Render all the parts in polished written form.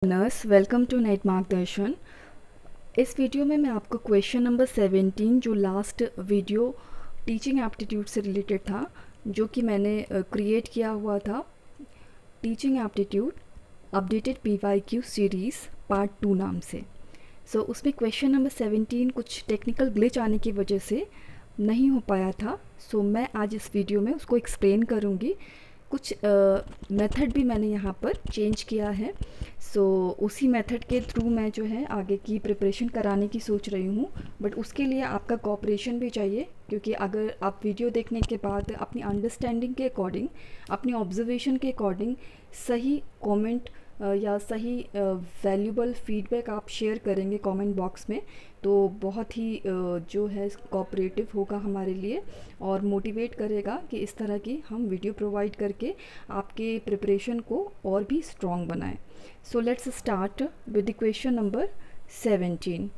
Nurse welcome to net मार्गदर्शन। इस video में मैं आपको क्वेश्चन नंबर 17 जो लास्ट वीडियो टीचिंग एप्टीट्यूड से रिलेटेड था, जो कि मैंने क्रिएट किया हुआ था, teaching aptitude updated PYQ series part 2 नाम से। उसमें क्वेश्चन नंबर 17 कुछ टेक्निकल ग्लिच आने की वजह से नहीं हो पाया था। मैं आज इस वीडियो में उसको एक्सप्लेन करूँगी। कुछ मेथड भी मैंने यहाँ पर चेंज किया है। उसी मेथड के थ्रू मैं जो है आगे की प्रिपरेशन कराने की सोच रही हूँ, बट उसके लिए आपका कोऑपरेशन भी चाहिए, क्योंकि अगर आप वीडियो देखने के बाद अपनी अंडरस्टैंडिंग के अकॉर्डिंग, अपनी ऑब्जर्वेशन के अकॉर्डिंग सही कमेंट या सही वैल्यूबल फीडबैक आप शेयर करेंगे कमेंट बॉक्स में, तो बहुत ही जो है कोऑपरेटिव होगा हमारे लिए और मोटिवेट करेगा कि इस तरह की हम वीडियो प्रोवाइड करके आपके प्रिपरेशन को और भी स्ट्रॉन्ग बनाएं। Let's start with the question number 17।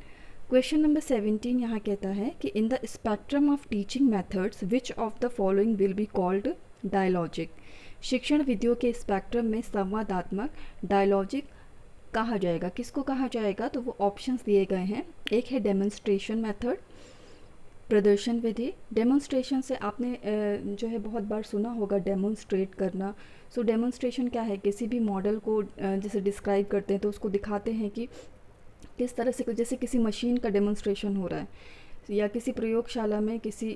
Question number 17 यहाँ कहता है कि in the spectrum of teaching methods which of the following will be called dialogic. शिक्षण विधियों के स्पेक्ट्रम में संवादात्मक डायलॉजिक कहा जाएगा। किसको कहा जाएगा? तो वो ऑप्शंस दिए गए हैं। एक है डेमोन्स्ट्रेशन मेथड, प्रदर्शन विधि। डेमोन्स्ट्रेशन से आपने जो है बहुत बार सुना होगा डेमोन्स्ट्रेट करना। डेमोन्स्ट्रेशन क्या है? किसी भी मॉडल को जैसे डिस्क्राइब करते हैं तो उसको दिखाते हैं कि किस तरह से, जैसे किसी मशीन का डेमोन्स्ट्रेशन हो रहा है या किसी प्रयोगशाला में किसी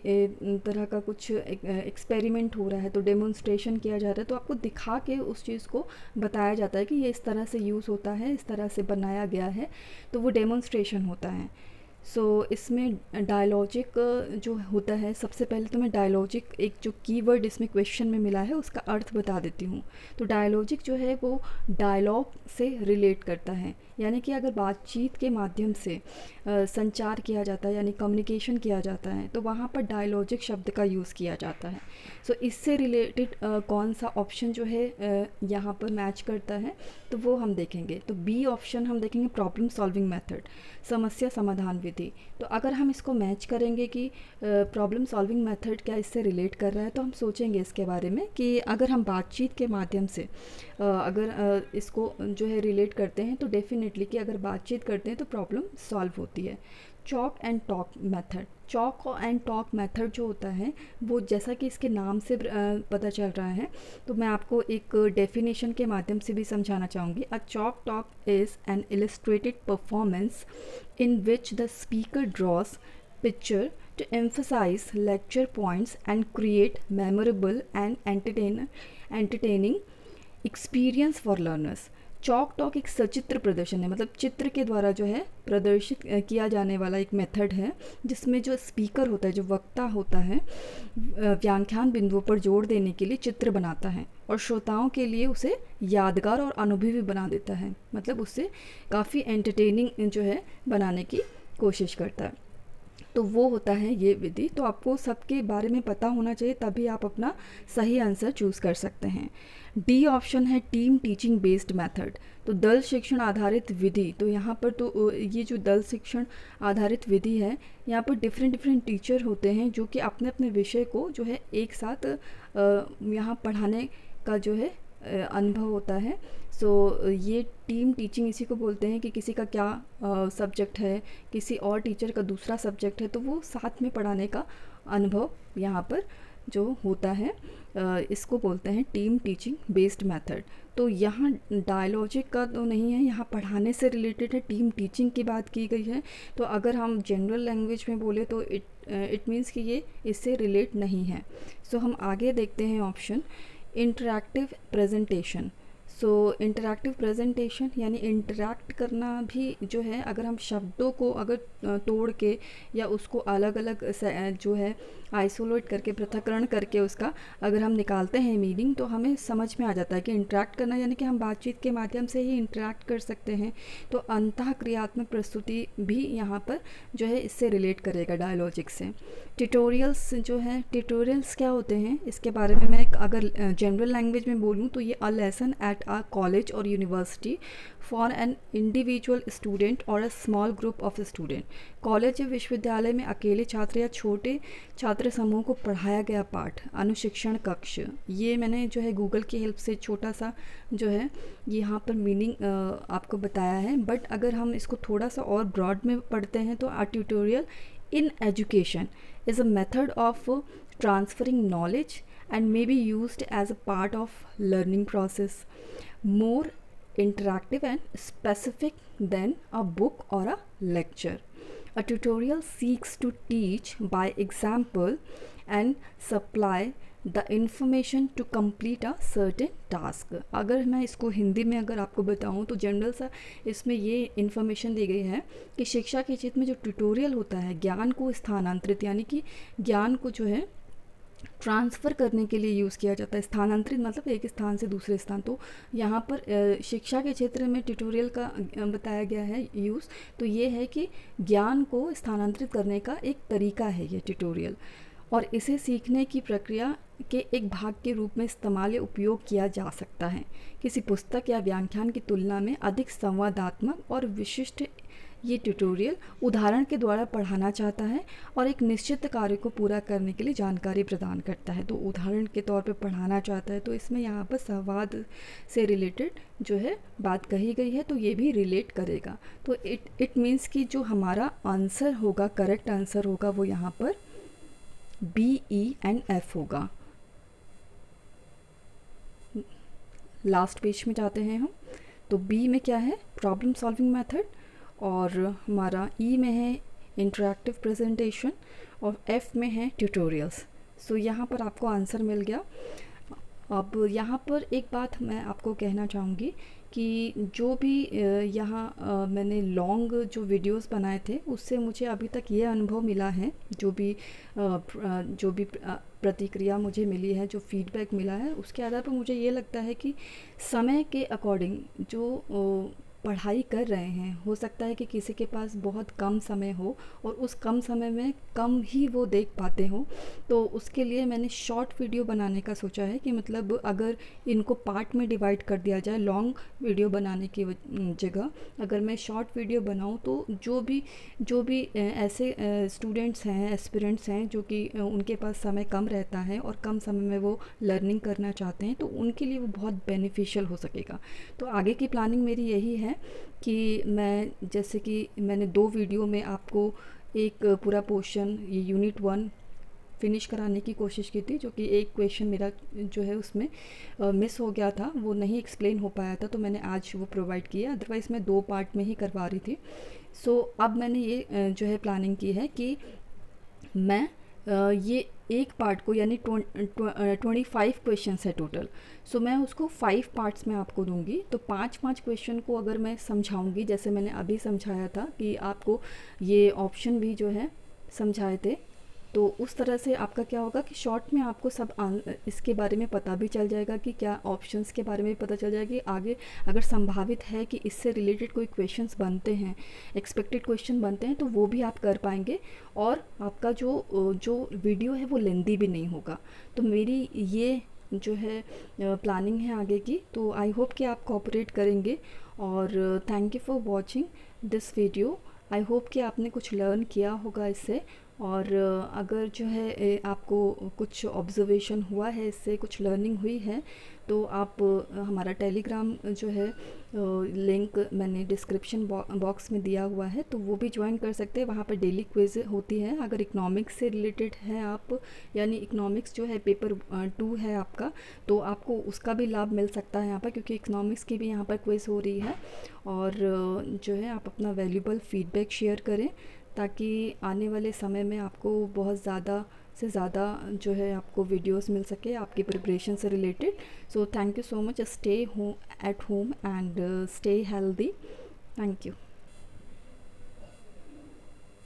तरह का कुछ एक्सपेरिमेंट हो रहा है तो डेमोन्स्ट्रेशन किया जा रहा है, तो आपको दिखा के उस चीज़ को बताया जाता है कि ये इस तरह से यूज़ होता है, इस तरह से बनाया गया है, तो वो डेमोन्स्ट्रेशन होता है। इसमें डायलॉजिक जो होता है, सबसे पहले तो मैं डायलॉजिक एक जो कीवर्ड इसमें क्वेश्चन में मिला है उसका अर्थ बता देती हूँ। तो डायलॉजिक जो है वो डायलॉग से रिलेट करता है, यानी कि अगर बातचीत के माध्यम से संचार किया जाता है यानी कम्युनिकेशन किया जाता है तो वहाँ पर डायलॉजिक शब्द का यूज़ किया जाता है। इससे रिलेटेड कौन सा ऑप्शन जो है यहाँ पर मैच करता है तो वो हम देखेंगे। तो बी ऑप्शन हम देखेंगे, प्रॉब्लम सॉल्विंग मेथड, समस्या समाधान विधि। तो अगर हम इसको मैच करेंगे कि प्रॉब्लम सॉल्विंग मेथड क्या इससे रिलेट कर रहा है, तो हम सोचेंगे इसके बारे में कि अगर हम बातचीत के माध्यम से अगर इसको जो है रिलेट करते हैं तो डेफिनेटली कि अगर बातचीत करते हैं तो प्रॉब्लम सॉल्व होती है। Chalk and talk method, chalk and talk method जो होता है वो जैसा कि इसके नाम से पता चल रहा है, तो मैं आपको एक डेफिनेशन के माध्यम से भी समझाना चाहूँगी। A chalk talk is an illustrated performance in which the speaker draws picture to emphasize lecture points and create memorable and entertaining experience for learners। Chalk talk एक सचित्र प्रदर्शन है, मतलब चित्र के द्वारा जो है प्रदर्शित किया जाने वाला एक मेथड है जिसमें जो स्पीकर होता है, जो वक्ता होता है, व्याख्यान बिंदुओं पर जोर देने के लिए चित्र बनाता है और श्रोताओं के लिए उसे यादगार और अनुभवी बना देता है, मतलब उससे काफ़ी एंटरटेनिंग जो है बनाने की कोशिश करता है। तो वो होता है ये विधि। तो आपको सबके बारे में पता होना चाहिए, तभी आप अपना सही आंसर चूज़ कर सकते हैं। डी ऑप्शन है टीम टीचिंग बेस्ड मेथड, तो दल शिक्षण आधारित विधि। तो यहाँ पर तो ये जो दल शिक्षण आधारित विधि है, यहाँ पर डिफरेंट टीचर होते हैं जो कि अपने अपने विषय को जो है एक साथ यहाँ पढ़ाने का जो है अनुभव होता है। ये टीम टीचिंग इसी को बोलते हैं कि किसी का क्या सब्जेक्ट है, किसी और टीचर का दूसरा सब्जेक्ट है, तो वो साथ में पढ़ाने का अनुभव यहाँ पर जो होता है इसको बोलते हैं टीम टीचिंग बेस्ड मेथड। तो यहाँ डायलॉजिक का तो नहीं है, यहाँ पढ़ाने से रिलेटेड है, टीम टीचिंग की बात की गई है। तो अगर हम जनरल लैंग्वेज में बोले तो इट मीन्स कि ये इससे रिलेट नहीं है। हम आगे देखते हैं option interactive presentation. Interactive presentation यानी इंटरैक्ट करना भी जो है, अगर हम शब्दों को अगर तोड़ के या उसको अलग अलग जो है आइसोलेट करके, पृथक्करण करके उसका अगर हम निकालते हैं मीनिंग, तो हमें समझ में आ जाता है कि इंटरैक्ट करना यानी कि हम बातचीत के माध्यम से ही इंटरैक्ट कर सकते हैं। तो अंतः क्रियात्मक प्रस्तुति भी यहाँ पर जो है इससे रिलेट करेगा डायलॉजिक से। ट्यूटोरियल्स जो है, ट्यूटोरियल्स क्या होते हैं इसके बारे में मैं अगर जनरल लैंग्वेज में बोलूँ तो ये a lesson at at a college or university for an individual student or a small group of student। College या विश्वविद्यालय में अकेले छात्र या छोटे छात्र समूह को पढ़ाया गया पाठ, अनुशिक्षण कक्ष। ये मैंने जो है गूगल की हेल्प से छोटा सा जो है यहाँ पर मीनिंग आपको बताया है, बट अगर हम इसको थोड़ा सा और ब्रॉड में पढ़ते हैं तो a tutorial in education is a method of transferring knowledge and may be used as a part of learning process, more interactive and specific than a book or a lecture। A tutorial seeks to teach by example and supply the information to complete a certain task. अगर मैं इसको हिंदी में अगर आपको बताऊं तो general सा इसमें ये इन्फॉर्मेशन दी गई है कि शिक्षा के क्षेत्र में जो ट्यूटोरियल होता है ज्ञान को स्थानांतरित यानी कि ज्ञान को जो है ट्रांसफ़र करने के लिए यूज़ किया जाता है। स्थानांतरित मतलब एक स्थान से दूसरे स्थान। तो यहाँ पर शिक्षा के क्षेत्र में ट्यूटोरियल का बताया गया है यूज़, तो ये है कि ज्ञान को स्थानांतरित करने का एक तरीका है ये ट्यूटोरियल, और इसे सीखने की प्रक्रिया के एक भाग के रूप में इस्तेमाल या उपयोग किया जा सकता है। किसी पुस्तक या व्याख्यान की तुलना में अधिक संवादात्मक और विशिष्ट ये ट्यूटोरियल उदाहरण के द्वारा पढ़ाना चाहता है और एक निश्चित कार्य को पूरा करने के लिए जानकारी प्रदान करता है। तो उदाहरण के तौर पे पढ़ाना चाहता है, तो इसमें यहाँ पर संवाद से रिलेटेड जो है बात कही गई है, तो ये भी रिलेट करेगा। तो इट मीन्स कि जो हमारा आंसर होगा, करेक्ट आंसर होगा, वो यहाँ पर बी, ई एंड एफ होगा। लास्ट पेज में जाते हैं हम। तो बी में क्या है, प्रॉब्लम सॉल्विंग मेथड, और हमारा ई में है इंटरैक्टिव प्रेजेंटेशन, और एफ में है ट्यूटोरियल्स। सो यहाँ पर आपको आंसर मिल गया। अब यहाँ पर एक बात मैं आपको कहना चाहूँगी कि जो भी यहाँ मैंने लॉन्ग जो वीडियोस बनाए थे उससे मुझे अभी तक ये अनुभव मिला है, जो भी प्रतिक्रिया मुझे मिली है, जो फीडबैक मिला है, उसके आधार पर मुझे ये लगता है कि समय के अकॉर्डिंग जो पढ़ाई कर रहे हैं, हो सकता है कि किसी के पास बहुत कम समय हो और उस कम समय में कम ही वो देख पाते हो, तो उसके लिए मैंने शॉर्ट वीडियो बनाने का सोचा है कि मतलब अगर इनको पार्ट में डिवाइड कर दिया जाए, लॉन्ग वीडियो बनाने की जगह अगर मैं शॉर्ट वीडियो बनाऊं, तो जो भी ऐसे स्टूडेंट्स हैं, एस्पिरेंट्स हैं, जो कि उनके पास समय कम रहता है और कम समय में वो लर्निंग करना चाहते हैं, तो उनके लिए वो बहुत बेनिफिशियल हो सकेगा। तो आगे की प्लानिंग मेरी यही है कि मैं, जैसे कि मैंने 2 वीडियो में आपको एक पूरा पोर्शन, ये यूनिट 1 फिनिश कराने की कोशिश की थी, जो कि एक क्वेश्चन मेरा जो है उसमें मिस हो गया था, वो नहीं एक्सप्लेन हो पाया था, तो मैंने आज वो प्रोवाइड किया। अदरवाइज़ मैं 2 पार्ट में ही करवा रही थी। सो अब मैंने ये जो है प्लानिंग की है कि मैं ये एक पार्ट को, यानी 25 क्वेश्चन है टोटल, सो मैं उसको 5 पार्ट्स में आपको दूंगी। तो 5-5 क्वेश्चन को अगर मैं समझाऊंगी, जैसे मैंने अभी समझाया था कि आपको ये ऑप्शन भी जो है समझाए थे, तो उस तरह से आपका क्या होगा कि शॉर्ट में आपको सब इसके बारे में पता भी चल जाएगा कि क्या ऑप्शंस के बारे में पता चल जाएगा कि आगे अगर संभावित है कि इससे रिलेटेड कोई क्वेश्चंस बनते हैं, एक्सपेक्टेड क्वेश्चन बनते हैं, तो वो भी आप कर पाएंगे, और आपका जो वीडियो है वो लेंदी भी नहीं होगा। तो मेरी ये जो है प्लानिंग है आगे की। तो आई होप कि आप कोऑपरेट करेंगे, और thank you for watching this video. I hope कि आपने कुछ लर्न किया होगा इससे, और अगर जो है आपको कुछ ऑब्जर्वेशन हुआ है, इससे कुछ लर्निंग हुई है, तो आप हमारा टेलीग्राम जो है लिंक मैंने डिस्क्रिप्शन बॉक्स में दिया हुआ है, तो वो भी ज्वाइन कर सकते हैं। वहाँ पर डेली क्विज होती है। अगर इकोनॉमिक्स से रिलेटेड है आप, यानी इकोनॉमिक्स जो है पेपर 2 है आपका, तो आपको उसका भी लाभ मिल सकता है यहाँ पर, क्योंकि इकोनॉमिक्स की भी यहाँ पर क्विज हो रही है। और जो है आप अपना वैल्यूबल फीडबैक शेयर करें, ताकि आने वाले समय में आपको बहुत ज़्यादा से ज़्यादा जो है आपको वीडियोस मिल सके आपकी प्रिपरेशन से related. So thank you so much. Stay at home and stay healthy. Thank you.